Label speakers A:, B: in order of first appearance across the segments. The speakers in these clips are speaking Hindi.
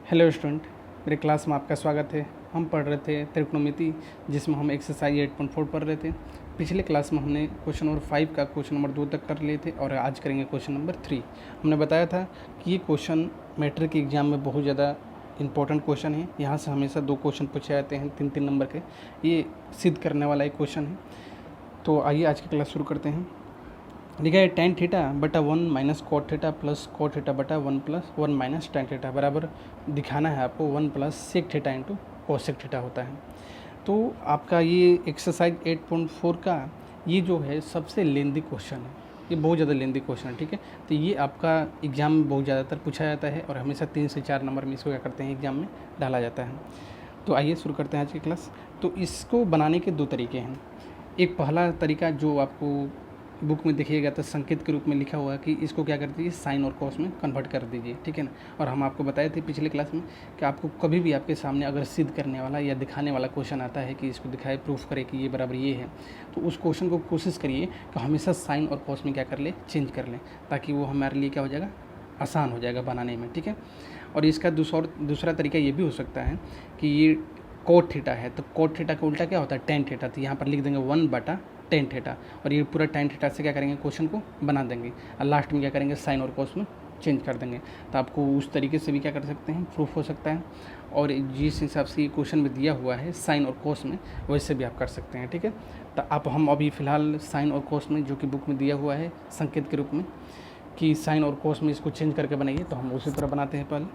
A: हेलो स्टूडेंट, मेरे क्लास में आपका स्वागत है। हम पढ़ रहे थे त्रिकोणमिति, जिसमें हम एक्सरसाइज 8.4 पढ़ रहे थे। पिछले क्लास में हमने क्वेश्चन नंबर 5 का क्वेश्चन नंबर 2 तक कर लिए थे और आज करेंगे क्वेश्चन नंबर 3। हमने बताया था कि ये क्वेश्चन मैट्रिक के एग्ज़ाम में बहुत ज़्यादा इंपॉर्टेंट क्वेश्चन है। यहाँ से हमेशा 2 क्वेश्चन पूछे जाते हैं 3-3 नंबर के। ये सिद्ध करने वाला एक क्वेश्चन है। तो आइए आज की क्लास शुरू करते हैं। लिखा है tan थीटा बटा 1 minus cot theta plus cot theta बटा 1 प्लस 1 माइनस tan थीटा बराबर दिखाना है आपको 1 plus sec theta into cosec theta होता है। तो आपका ये एक्सरसाइज 8.4 का ये जो है सबसे लेंदी क्वेश्चन है। ये बहुत ज़्यादा लेंदी क्वेश्चन है, ठीक है। तो ये आपका एग्ज़ाम में बहुत ज़्यादातर पूछा जाता है और हमेशा 3 से 4 नंबर में इसको क्या करते हैं, एग्ज़ाम में डाला जाता है। तो आइए शुरू करते हैं आज की क्लास। तो इसको बनाने के 2 तरीके हैं। एक पहला तरीका जो आपको बुक में देखिएगा तो संकेत के रूप में लिखा हुआ है कि इसको क्या कर दीजिए, साइन और कॉस में कन्वर्ट कर दीजिए, ठीक है ना। और हम आपको बताए थे पिछले क्लास में कि आपको कभी भी आपके सामने अगर सिद्ध करने वाला या दिखाने वाला क्वेश्चन आता है कि इसको दिखाए, प्रूफ करे कि ये बराबर ये है, तो उस क्वेश्चन को कोशिश करिए कि हमेशा साइन और कॉस में क्या कर ले, चेंज कर लें, ताकि वो हमारे लिए क्या हो जाएगा, आसान हो जाएगा बनाने में, ठीक है। और इसका दूसरा तरीका ये भी हो सकता है कि ये कोट थीटा है, तो कोट थीटा का उल्टा क्या होता है, टेन थीटा। तो यहाँ पर लिख देंगे 1 बटा टेन थीटा और ये पूरा टेन थीटा से क्या करेंगे, क्वेश्चन को बना देंगे और लास्ट में क्या करेंगे, साइन और कॉस में चेंज कर देंगे। तो आपको उस तरीके से भी क्या कर सकते हैं, प्रूफ हो सकता है। और जिस हिसाब से ये क्वेश्चन में दिया हुआ है साइन और कॉस में, वैसे भी आप कर सकते हैं, ठीक है। तो आप हम अभी फ़िलहाल साइन और कॉस में, जो कि बुक में दिया हुआ है संकेत के रूप में कि साइन और कॉस में इसको चेंज करके बनाइए, तो हम उसी तरह बनाते हैं। पहले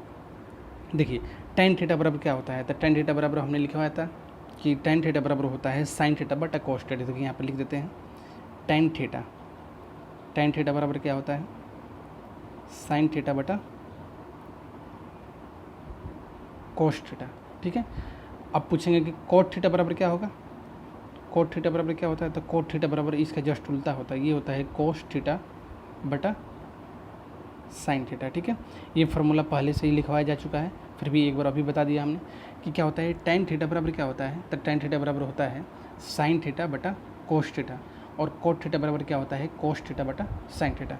A: देखिए टेन थीटा बराबर क्या होता है। तो टेन थीटा बराबर हमने लिखा हुआ था कि tan थीटा बराबर होता है साइन थीटा बटा कॉस थीटा। तो यहाँ पर लिख देते हैं tan थीटा बराबर क्या होता है, साइन थीटा बटा कॉस थीटा, ठीक है। अब पूछेंगे कि कॉट थीटा बराबर क्या होगा। कॉट थीटा बराबर क्या होता है, तो कॉट थीटा बराबर इसका जस्ट उल्टा होता है, ये होता है कॉस थीटा बटा साइन थीटा, ठीक है। ये फार्मूला पहले से ही लिखवाया जा चुका है, फिर भी एक बार अभी बता दिया हमने कि क्या होता है। tan थीटा बराबर क्या होता है, तो tan थीटा बराबर होता है साइन थीटा बटा कोस थीटा और कोट थीटा बराबर क्या होता है, कोस थीटा बटा साइन थीटा।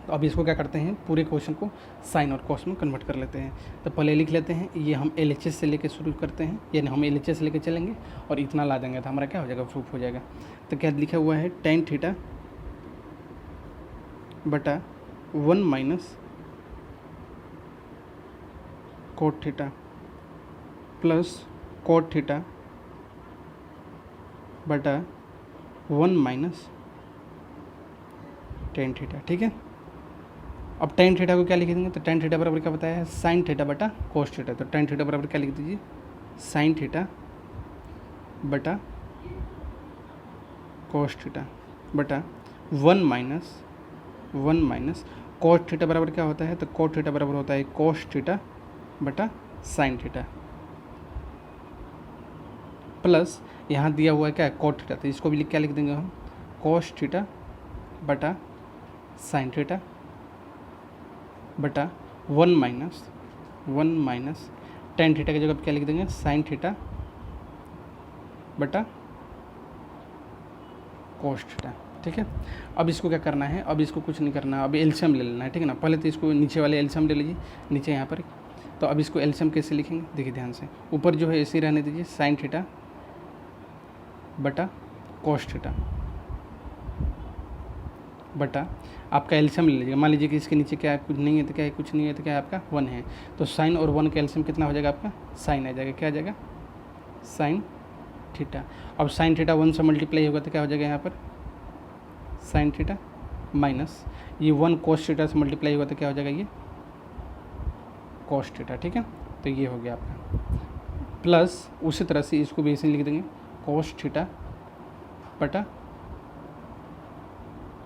A: तो अब इसको क्या करते हैं, पूरे क्वेश्चन को साइन और कॉस में कन्वर्ट कर लेते हैं। तो पहले लिख लेते हैं, ये हम LHS से लेकर शुरू करते हैं, यानी हम LHS से लेकर चलेंगे और इतना ला देंगे तो हमारा क्या हो जाएगा, प्रूफ हो जाएगा। तो क्या लिखा हुआ है, tan थीटा बटा 1 minus cot theta plus cot theta बटा 1 माइनस टेन थीटा, ठीक है। अब टेन थीटा को क्या लिख देंगे, तो टेन थीटा बराबर क्या बताया है, साइन थीटा बटा कोस थीटा। तो टेन थीटा बराबर क्या लिख दीजिए, साइन थीटा बटा कोस थीटा बटा 1 माइनस कोस थीटा बराबर क्या होता है, तो कोस थीटा बराबर होता है कोस थीटा बटा साइन थीटा प्लस यहाँ दिया हुआ है क्या है, कोट थीटा। तो इसको भी क्या लिख देंगे हम, कोस थीटा बटा साइन थीटा बटा 1 माइनस टेन थीटा की जगह क्या लिख देंगे, साइन थीटा बटा कोस थीटा, ठीक है। अब इसको क्या करना है, अब इसको कुछ नहीं करना है, अब एलसीएम ले लेना है, ठीक है ना। पहले तो इसको नीचे वाले एलसीएम ले लीजिए, नीचे यहाँ पर। तो अब इसको एलसीएम कैसे लिखेंगे, देखिए ध्यान से, ऊपर जो है ऐसे ही रहने दीजिए, साइन थीटा बटा कोस थीटा बटा आपका एलसीएम ले लीजिएगा। मान लीजिए कि इसके नीचे क्या है, कुछ नहीं है तो क्या है, कुछ नहीं है तो क्या है आपका 1 है। तो साइन और 1 का एलसीएम कितना हो जाएगा आपका, साइन आ जाएगा, क्या आ जाएगा, साइन थीटा। अब साइन थीटा 1 से मल्टीप्लाई होगा तो क्या हो जाएगा यहाँ पर, साइन थीटा माइनस ये 1 कोस थीटा से मल्टीप्लाई होगा तो क्या हो जाएगा, ये कोस थीटा, ठीक है। तो ये हो गया आपका प्लस उसी तरह से इसको भी ऐसे लिख देंगे, कोस थीटा बटा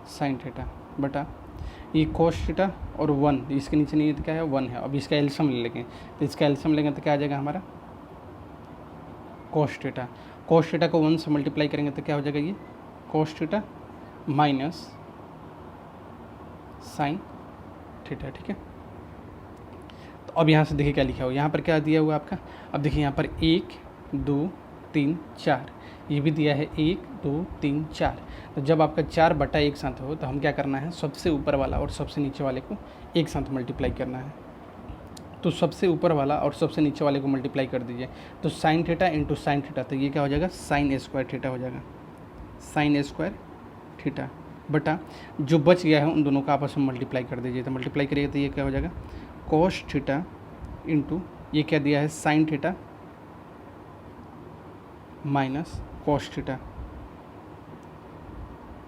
A: साइन थीटा बटा ये कोस थीटा और 1 इसके नीचे नहीं है तो क्या है, 1 है। अब इसका एलसीएम ले लेंगे, तो इसका एलसीएम लेंगे तो क्या आ जाएगा हमारा, कोस थीटा। कोस थीटा को 1 से मल्टीप्लाई करेंगे तो क्या हो जाएगा, ये cos theta minus sine theta, ठीक है। तो अब यहाँ से देखिए क्या लिखा हुआ, यहाँ पर क्या दिया हुआ आपका। अब देखिए यहाँ पर 1 2 3 4 ये भी दिया है, 1 2 3 4। तो जब आपका 4 बटा एक साथ हो तो हम क्या करना है, सबसे ऊपर वाला और सबसे नीचे वाले को एक साथ मल्टीप्लाई करना है। तो सबसे ऊपर वाला और सबसे नीचे वाले को मल्टीप्लाई कर दीजिए। तो sine theta into sine theta, तो ये क्या हो जाएगा, साइन स्क्वायर थीटा हो जाएगा, साइन स्क्वायर थीटा बटा जो बच गया है उन दोनों का आपस में मल्टीप्लाई कर दीजिए। तो मल्टीप्लाई करिएगा तो ये क्या हो जाएगा, कोस थीटा इंटू ये क्या दिया है, sign theta minus cos theta,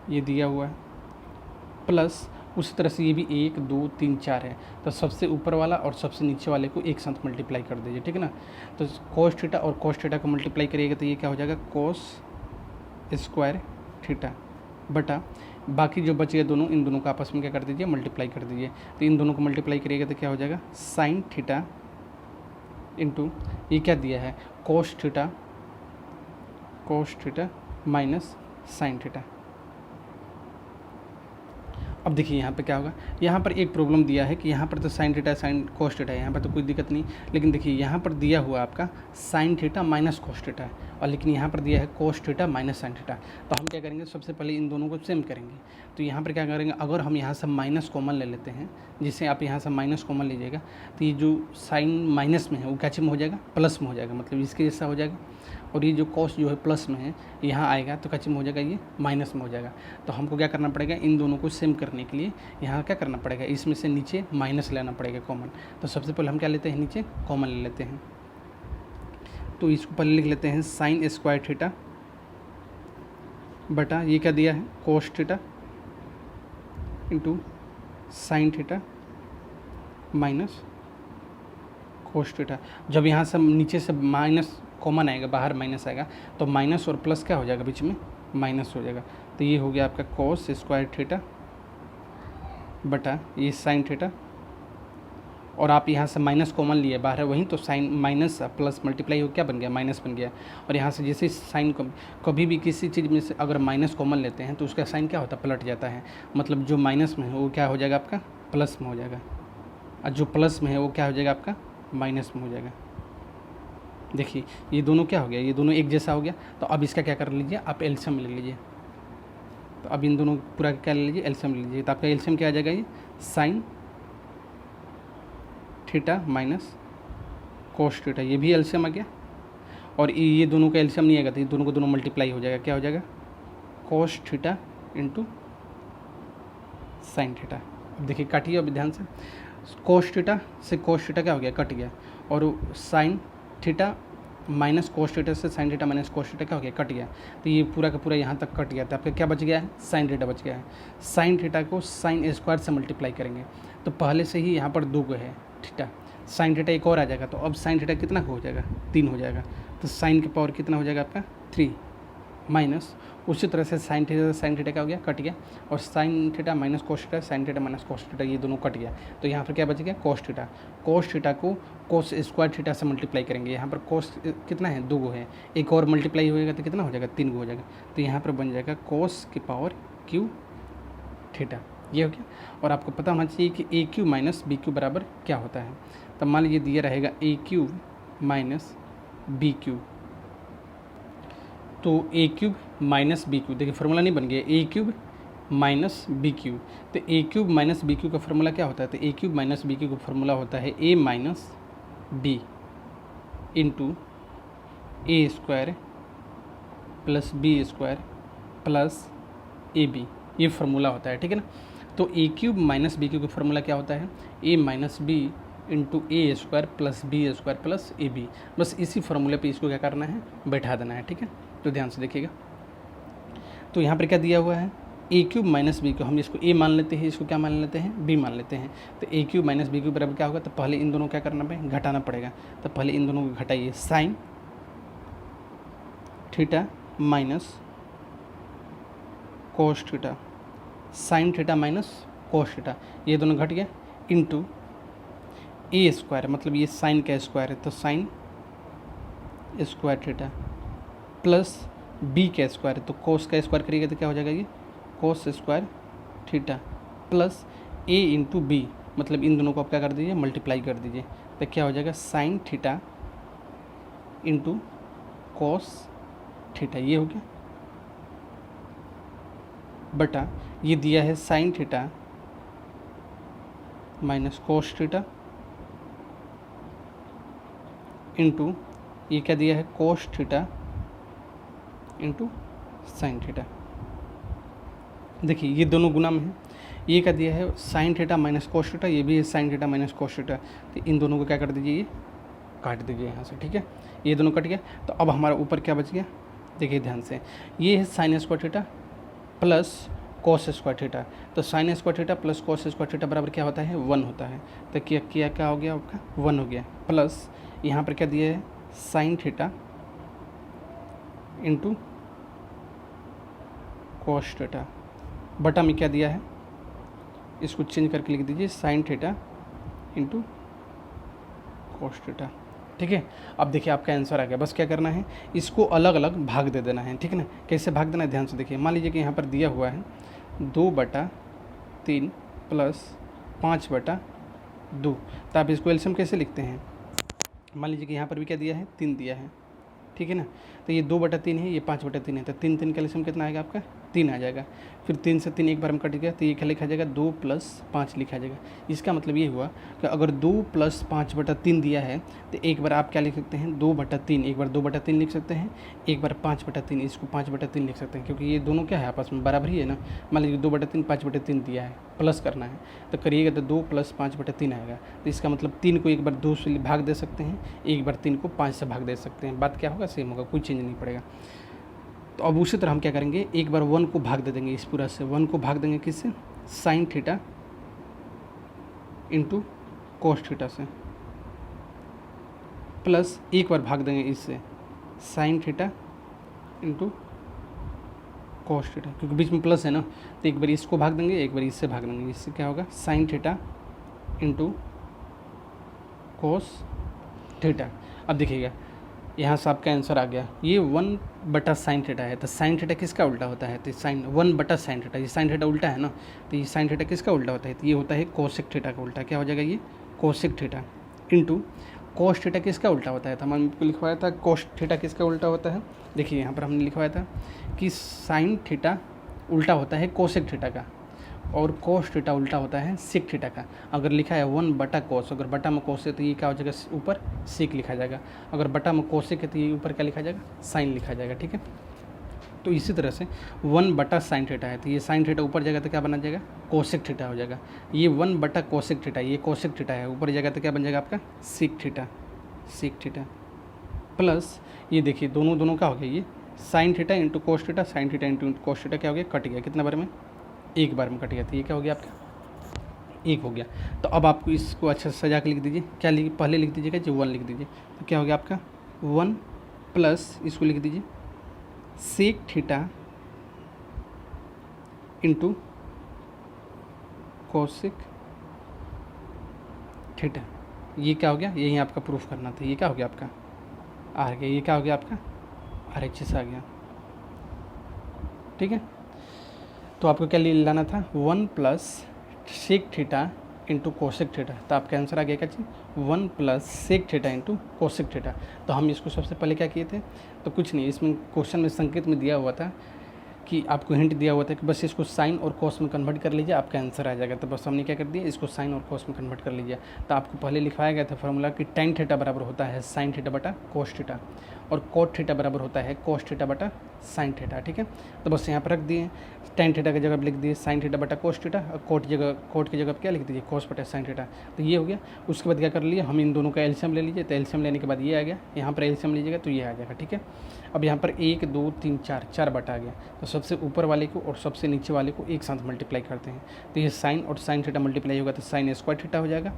A: ये दिया हुआ है, प्लस उसी तरह से ये भी 1 2 3 4 है। तो सबसे ऊपर वाला और सबसे नीचे वाले को एक साथ मल्टीप्लाई कर दीजिए, ठीक है ना। तो कोस थीटा और कोस थीटा को मल्टीप्लाई करिएगा तो ये क्या हो जाएगा, कोस स्क्वायर थीटा बटा बाकी जो बचे दोनों, इन दोनों का आपस में क्या कर दीजिए, मल्टीप्लाई कर दीजिए। तो इन दोनों को मल्टीप्लाई करिएगा तो क्या हो जाएगा, साइन थीटा इंटू ये क्या दिया है, cos theta minus sine theta. अब देखिए यहाँ पे क्या होगा, यहाँ पर एक प्रॉब्लम दिया है कि यहाँ पर तो sine theta sine cos theta है, यहाँ पर तो कोई दिक्कत नहीं, लेकिन देखिए यहाँ पर दिया हुआ आपका sign theta minus cos theta है, और लेकिन यहाँ पर दिया है cos theta minus sine theta. तो हम क्या करेंगे, सबसे पहले इन दोनों को सेम करेंगे। तो यहाँ पर क्या करेंगे, अगर हम यहाँ से माइनस कॉमन ले लेते हैं, जिससे आप यहाँ से माइनस कॉमन लीजिएगा, तो ये जो साइन माइनस में है वो क्या में हो जाएगा, प्लस में हो जाएगा, मतलब इसके जैसा हो जाएगा। और ये जो कॉस जो है प्लस में है, यहाँ आएगा तो क्या में हो जाएगा, ये माइनस में हो जाएगा। तो हमको क्या करना पड़ेगा, इन दोनों को सेम करने के लिए यहाँ क्या करना पड़ेगा, इसमें से नीचे माइनस लेना पड़ेगा कॉमन। तो सबसे पहले हम क्या लेते हैं, नीचे कॉमन ले लेते हैं। तो इसको पहले लिख लेते हैं साइन स्क्वायर थीटा बटा ये क्या दिया है, cos theta into sine theta minus cos theta. जब यहाँ से नीचे से माइनस कॉमन आएगा, बाहर माइनस आएगा, तो माइनस और प्लस क्या हो जाएगा, बीच में माइनस हो जाएगा। तो ये हो गया आपका कोस स्क्वायर थीटा बटा ये साइन थीटा, और आप यहाँ से माइनस कॉमन लिए बाहर है वहीं, तो साइन माइनस प्लस मल्टीप्लाई हो क्या बन गया, माइनस बन गया। और यहाँ से जैसे साइन कभी भी किसी चीज़ में से अगर माइनस कॉमन लेते हैं तो उसका साइन क्या होता है, पलट जाता है, मतलब जो माइनस में है वो क्या हो जाएगा आपका, प्लस में हो जाएगा, और जो प्लस में है वो क्या हो जाएगा आपका, माइनस में हो जाएगा। देखिए ये दोनों क्या हो गया, ये दोनों एक जैसा हो गया। तो अब इसका क्या कर लीजिए, आप एलसीएम ले लीजिए। तो अब इन दोनों पूरा क्या ले लीजिए, एलसीएम ले लीजिए। तो आपका एलसीएम क्या आ जाएगा, ये sign theta minus cos theta, ये भी एलसीएम आ गया। और ये दोनों का एलसीएम नहीं आएगा तो ये दोनों को दोनों मल्टीप्लाई हो जाएगा, क्या हो जाएगा, cos theta into sine theta. अब देखिए काटिए अब ध्यान से, कोस थीटा से कोस थीटा क्या हो गया, कट गया, और sine theta minus cos theta से sine theta minus cos theta क्या हो गया, कट गया। तो ये पूरा का पूरा यहाँ तक कट गया, तो आपका क्या बच गया है, साइन थीटा बच गया है। साइन थीटा को साइन स्क्वायर से मल्टीप्लाई करेंगे, तो पहले से ही यहाँ पर 2 को है थीटा, साइन थीटा एक और आ जाएगा, तो अब साइन थीटा कितना हो जाएगा, 3 हो जाएगा। तो साइन का पावर कितना हो जाएगा आपका, 3 माइनस उसी तरह से साइन थीटा क्या हो गया, कट गया, और sine theta minus cos theta, sine theta minus cos theta, ये दोनों कट गया। तो यहाँ पर क्या बच गया, कोस थीटा को कोस स्क्वायर थीटा से मल्टीप्लाई करेंगे। यहाँ पर कोस कितना है, 2 है, एक और मल्टीप्लाई होएगा तो कितना हो जाएगा, 3 हो जाएगा। तो यहाँ पर बन जाएगा कोस की पावर क्यू थीटा, ये हो गया। और आपको पता होना चाहिए कि A cube minus B cube बराबर क्या होता है। तब मान लीजिए दिया रहेगा A cube minus B cube, तो A cube minus B cube, देखिए फार्मूला नहीं बन गया, A cube minus B cube. तो A cube minus B cube का फार्मूला क्या होता है, तो A cube minus B cube का फार्मूला होता है A minus B into A square plus B square plus A B, ये फार्मूला होता है, ठीक है ना। तो A cube minus B cube का फार्मूला क्या होता है, A minus B into A square plus B square plus A B. बस इसी फार्मूले पे इसको क्या करना है, बैठा देना है, ठीक है। तो ध्यान से देखिएगा, तो यहाँ पर क्या दिया हुआ है, ए क्यूब माइनस बी क्यूब, हम इसको ए मान लेते हैं, इसको क्या मान लेते हैं, बी मान लेते हैं। तो A cube minus B cube बराबर क्या होगा, तो पहले इन दोनों क्या करना है, घटाना पड़ेगा। तो पहले इन दोनों को घटाइए, sine theta minus cos theta, sine theta minus cos theta, ये दोनों घट गया, इंटू ए स्क्वायर, मतलब ये साइन का स्क्वायर है, तो sine square theta plus B का स्क्वायर है, तो कोस का स्क्वायर करिएगा तो क्या हो जाएगा, ये कोस स्क्वायर थीटा प्लस ए इंटू बी, मतलब इन दोनों को आप क्या कर दीजिए, मल्टीप्लाई कर दीजिए। तो क्या हो जाएगा, sine theta into cos theta, ये हो गया, बटा ये दिया है sign theta minus cos theta into ये क्या दिया है cos theta into sine theta. देखिए ये दोनों गुना में है, ये क्या दिया है sign theta minus cos theta, ये भी है sign theta minus cos theta. तो इन दोनों को क्या कर दीजिए, ये काट दीजिए यहाँ से, ठीक है। ये दोनों कट गया, तो अब हमारा ऊपर क्या बच गया, देखिए ध्यान से, ये है sine square theta plus cos square theta. तो sine square theta plus cos square theta बराबर क्या होता है 1 होता है। तो क्या हो गया आपका 1 हो गया, प्लस यहाँ पर क्या दिया है sine theta into cos theta, बटा में क्या दिया है, इसको चेंज करके लिख दीजिए sine theta into cos theta, ठीक है। अब देखिए आपका आंसर आ गया, बस क्या करना है इसको अलग अलग भाग दे देना है, ठीक है ना। कैसे भाग देना है ध्यान से देखिए, मान लीजिए कि यहाँ पर दिया हुआ है 2/3 प्लस 5/2। तो आप इसको एलसीएम कैसे लिखते हैं, मान लीजिए कि यहाँ पर भी क्या दिया है 3 दिया है, ठीक है ना। तो ये 2/3 है, ये 5/3 है, तो 3 का एलसीएम कितना आएगा आपका 3 आ जाएगा। फिर 3 से 3 एक बार में कट गया, तो ये क्या लिखा जाएगा 2 + 5 लिखा जाएगा। इसका मतलब ये हुआ कि अगर 2 + 5/3 दिया है तो एक बार आप क्या लिख सकते हैं 2/3, एक बार 2/3 लिख सकते हैं, एक बार 5/3, इसको 5/3 लिख सकते हैं, क्योंकि ये दोनों क्या है आपस में बराबर ही है ना। मान लीजिए 2/3 5/3 दिया है, प्लस करना है तो करिएगा तो 2 + 5/3 आएगा। तो इसका मतलब 3 को एक बार 2 से भाग दे सकते हैं, एक बार 3 को 5 से भाग दे सकते हैं, बात क्या होगा सेम होगा, कोई चेंज नहीं पड़ेगा। तो अब उसी तरह हम क्या करेंगे, एक बार 1 को भाग दे देंगे, इस पूरा से 1 को भाग देंगे किससे sine theta into cos theta से, प्लस एक बार भाग देंगे इससे sine theta into cos theta, क्योंकि बीच में प्लस है ना, तो एक बार इसको भाग देंगे, एक बार इससे भाग देंगे, इससे क्या होगा sine theta into cos theta. अब देखिएगा यहाँ से आपका आंसर आ गया, ये 1/sin थीटा है। तो साइन थीटा किसका उल्टा होता है, तो साइन 1/sin थीटा, ये साइन थीटा उल्टा है ना, तो ये साइन थीटा किसका उल्टा होता है, तो ये होता है कोसेक थीटा का उल्टा। क्या हो जाएगा ये cosec theta into cos theta किसका उल्टा होता है, तो हमने लिखवाया था कोस थीटा किसका उल्टा होता है। देखिए यहाँ पर हमने लिखवाया था कि साइन थीटा उल्टा होता है कोसेक थीटा का, और कोस थीटा उल्टा होता है सेक थीटा का। अगर लिखा है 1/cos, अगर बटा में कोस है तो ये क्या हो जाएगा ऊपर सेक लिखा जाएगा, अगर बटा में कोसेक है तो ये ऊपर क्या लिखा जाएगा साइन लिखा जाएगा, ठीक है। तो इसी तरह से 1/sin थीटा है, तो ये साइन थीटा ऊपर जाएगा तो क्या बना जाएगा कोसेक थीटा हो जाएगा। ये 1/कोसेक थीटा, ये कोसेक थीटा है, ऊपर जाएगा तो क्या बन जाएगा आपका सेक थीटा प्लस ये देखिए दोनों क्या हो गया, ये sine theta into cos theta, sine theta into cos theta क्या हो गया कट गया, कितना बार में एक बार में कट गया, तो ये क्या हो गया आपका 1 हो गया। तो अब आपको इसको अच्छा से सजा के लिख दीजिए, क्या लिख पहले लिख दीजिएगा जो 1 लिख दीजिए, तो क्या हो गया आपका 1 प्लस इसको लिख दीजिए sec theta into cosec theta. ये क्या हो गया, यही आपका प्रूफ करना था, ये क्या हो गया आपका आ गया, ये क्या हो गया आपका RHS आ गया, ठीक है। तो आपको क्या लाना था 1 plus sec theta into cosec theta, तो आपका आंसर आ गया क्या चीज़ 1 plus sec theta into cosec theta. तो हम इसको सबसे पहले क्या किए थे, तो कुछ नहीं, इसमें क्वेश्चन में संकेत में दिया हुआ था कि आपको हिंट दिया हुआ था कि बस इसको साइन और कॉस में कन्वर्ट कर लीजिए, आपका आंसर आ जाएगा। तो बस हमने क्या कर दिया, इसको साइन और कॉस में कन्वर्ट कर लीजिए। तो आपको पहले लिखवाया गया था फार्मूला कि tan थीटा बराबर होता है साइन थीटा बटा कोस थीटा, और कोट थीटा बराबर होता है कोस थीटा बटा साइन थीटा, ठीक है। तो बस यहाँ पर रख दिए, tan थीटा की जगह पर लिख दिए साइन थीटा बटा कोस थीटा, और कोट की जगह पर क्या लिख दीजिए कोस बटा साइन थीटा। तो ये हो गया। उसके बाद क्या कर लिए, हम इन दोनों का एलसीएम ले लीजिए, तो एलसीएम लेने के बाद ये आ गया, यहाँ पर एलसीएम लीजिएगा तो ये आ जाएगा, ठीक है। अब यहाँ पर 1 2 3 4 बटा आ गया, तो सबसे ऊपर वाले को और सबसे नीचे वाले को एक साथ मल्टीप्लाई करते हैं, तो ये साइन और साइन थीटा मल्टीप्लाई होगा तो साइन स्क्वायर थीटा हो जाएगा,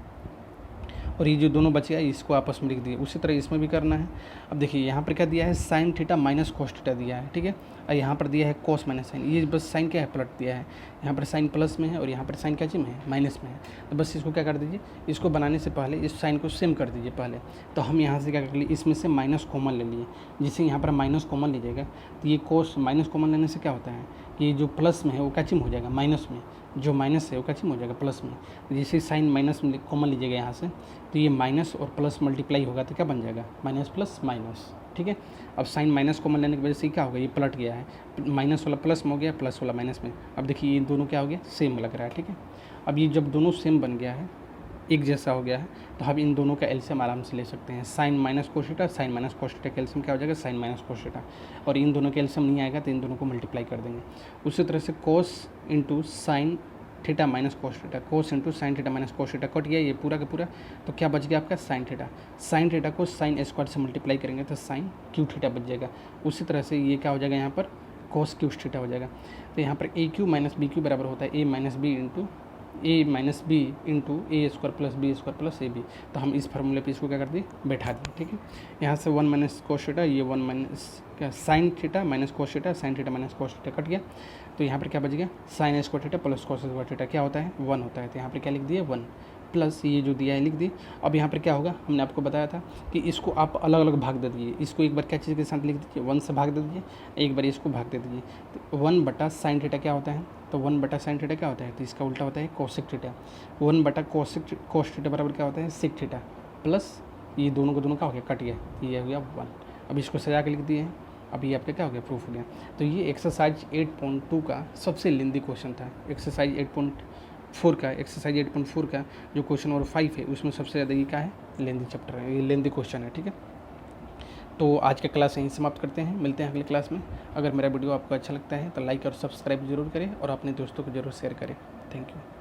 A: और ये जो दोनों बच गया इसको आपस में लिख दिए। उसी तरह इसमें भी करना है। अब देखिए यहाँ पर क्या दिया है sign theta minus cos theta दिया है, ठीक है, और यहाँ पर दिया है कोस माइनस साइन, ये बस साइन क्या है पलट दिया है, यहाँ पर साइन प्लस में है और यहाँ पर साइन क्या चीज़ में है माइनस में है। तो बस इसको क्या कर दीजिए, इसको बनाने से पहले इस साइन को सेम कर दीजिए पहले। तो हम यहाँ से क्या कर लिए, इसमें से माइनस कॉमन ले लिए, जिससे यहाँ पर माइनस कॉमन लीजिएगा तो ये कोस माइनस कॉमन लेने से क्या होता है कि जो प्लस में है वो क्या चिम हो जाएगा माइनस में, जो माइनस है वो क्या चिम हो जाएगा प्लस में। जैसे साइन माइनस में कॉमन लीजिएगा यहाँ से, तो ये माइनस और प्लस मल्टीप्लाई होगा तो क्या बन जाएगा माइनस प्लस माइनस, ठीक है। अब साइन माइनस कॉमन लेने की वजह से क्या होगा, ये पलट गया है, माइनस वाला प्लस में हो गया, प्लस वाला माइनस में। अब देखिए ये दोनों क्या हो गया सेम लग रहा है, ठीक है। अब ये जब दोनों सेम बन गया है, एक जैसा हो गया है, तो हम इन दोनों का एलसीएम आराम से ले सकते हैं। Sine minus cos theta, sine minus cos theta का एलसीएम क्या हो जाएगा, साइन माइनस कोस थीटा। और इन दोनों का एलसीएम नहीं आएगा तो इन दोनों को मल्टीप्लाई कर देंगे। उसी तरह से cos into sine theta minus cos theta, cos into sine theta minus cos theta cut गया ये पूरा का पूरा, तो क्या बच गया आपका साइन थीटा। साइन थीटा को साइन स्क्वायर से मल्टीप्लाई करेंगे तो साइन क्यू थीटा बच जाएगा। उसी तरह से ये क्या हो जाएगा यहाँ पर कोस क्यू थीटा हो जाएगा। तो यहाँ पर A cube minus B cube बराबर होता है A minus B into A square plus B square plus A B. तो हम इस फार्मूले पे इसको क्या कर दिए, बैठा दिए। ठीक है, यहाँ से 1 माइनस कोस थीटा, ये 1 माइनस क्या sign theta minus cos theta, sine theta minus cos theta cut गया। तो यहाँ पर क्या बच गया, sign square theta plus cos square theta क्या होता है 1 होता है। तो यहाँ पर क्या लिख दिए 1 प्लस ये जो दिया है लिख दिए। अब यहाँ पर क्या होगा, हमने आपको बताया था कि इसको आप अलग अलग भाग दे दीजिए। इसको एक बार क्या चीज़ के साथ लिख दीजिए, 1 से भाग दे दीजिए, एक बार इसको भाग दे दीजिए। तो 1 बटा साइन थीटा क्या होता है, तो 1 बटा साइन थीटा क्या होता है, तो इसका उल्टा होता है कोसेक थीटा। 1 बटा कोस थीटा बराबर क्या होता है सेक थीटा, प्लस ये दोनों को दोनों का हो गया कट गया, ये हो गया 1। अब इसको सजा के लिख दिए हैं। अब ये आपका क्या हो गया, प्रूफ हो गया। तो ये एक्सरसाइज 8.2 का सबसे लेंदी क्वेश्चन था। एक्सरसाइज 8.4 का जो क्वेश्चन नंबर 5 है उसमें सबसे ज़्यादा ये क्या है, लेंदी चैप्टर है, ये लेंदी क्वेश्चन है। ठीक है, तो आज का क्लास यहीं समाप्त करते हैं, मिलते हैं अगली क्लास में। अगर मेरा वीडियो आपको अच्छा लगता है तो लाइक और सब्सक्राइब जरूर करें और अपने दोस्तों को जरूर शेयर करें। Thank you.